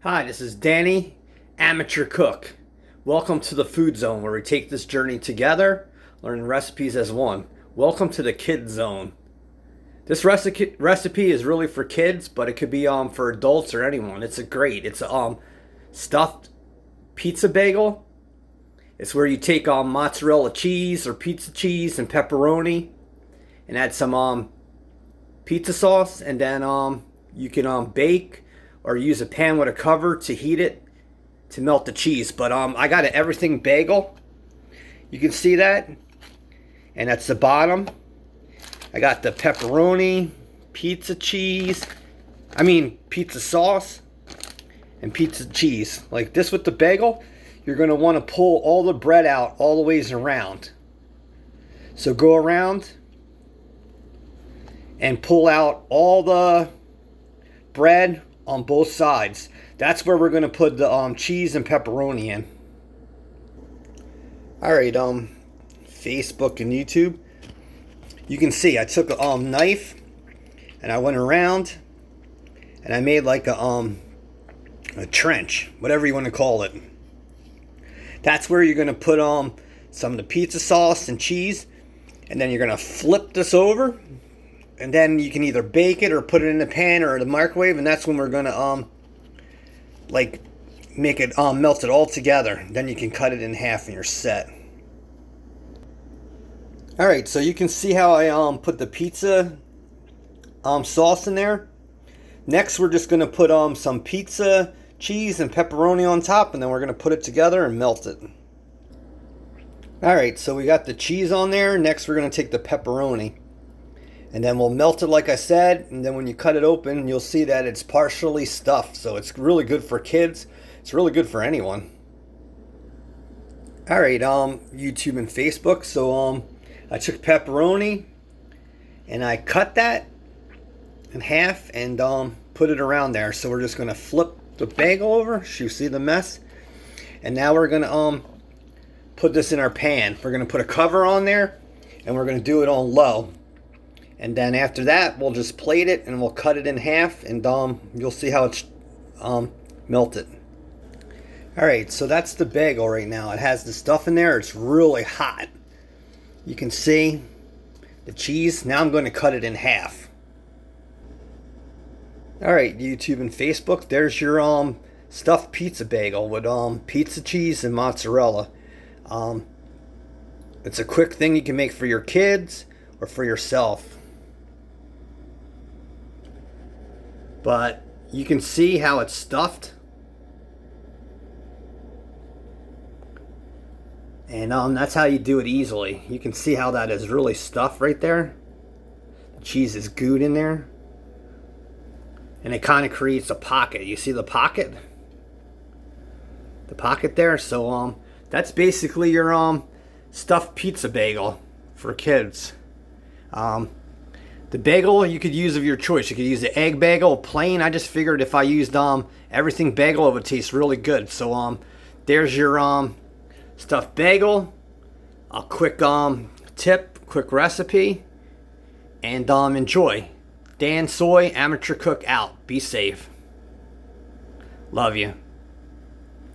Hi, this is Danny, amateur cook. Welcome to the Food Zone, where we take this journey together, learning recipes as one. Welcome to the Kid Zone. This recipe is really for kids, but it could be for adults or anyone. It's a stuffed pizza bagel. It's where you take mozzarella cheese or pizza cheese and pepperoni, and add some pizza sauce, and then you can bake or use a pan with a cover to heat it to melt the cheese. But I got an everything bagel. You can see that, and that's the bottom. I got the pepperoni, pizza sauce, and pizza cheese. Like this with the bagel, you're going to want to pull all the bread out all the ways around. So go around and pull out all the bread on both sides. That's where we're going to put the cheese and pepperoni in. Alright, Facebook and YouTube. You can see I took a knife and I went around and I made like a trench, whatever you want to call it. That's where you're going to put some of the pizza sauce and cheese, and then you're going to flip this over, and then you can either bake it or put it in the pan or the microwave, and that's when we're going to make it melt it all together. Then you can cut it in half and you're set. Alright, so you can see how I put the pizza sauce in there. Next we're just going to put some pizza cheese and pepperoni on top, and then we're going to put it together and melt it. Alright, so we got the cheese on there. Next we're going to take the pepperoni, and then we'll melt it like I said, and then when you cut it open, you'll see that it's partially stuffed. So it's really good for kids. It's really good for anyone. Alright, YouTube and Facebook. So I took pepperoni and I cut that in half and put it around there. So we're just going to flip the bagel over. You see the mess? And now we're going to put this in our pan. We're going to put a cover on there, and we're going to do it on low. And then after that, we'll just plate it and we'll cut it in half, and you'll see how it's melted. Alright, so that's the bagel right now. It has the stuff in there. It's really hot. You can see the cheese. Now I'm going to cut it in half. Alright, YouTube and Facebook, there's your stuffed pizza bagel with pizza cheese and mozzarella. It's a quick thing you can make for your kids or for yourself. But you can see how it's stuffed. And that's how you do it easily. You can see how that is really stuffed right there. The cheese is gooed in there. And it kind of creates a pocket. You see the pocket? The pocket there. So that's basically your stuffed pizza bagel for kids. The bagel you could use of your choice. You could use the egg bagel, plain. I just figured if I used everything bagel, it would taste really good. So there's your stuffed bagel. A quick tip, quick recipe, and enjoy. Dansoy, amateur cook out. Be safe. Love you.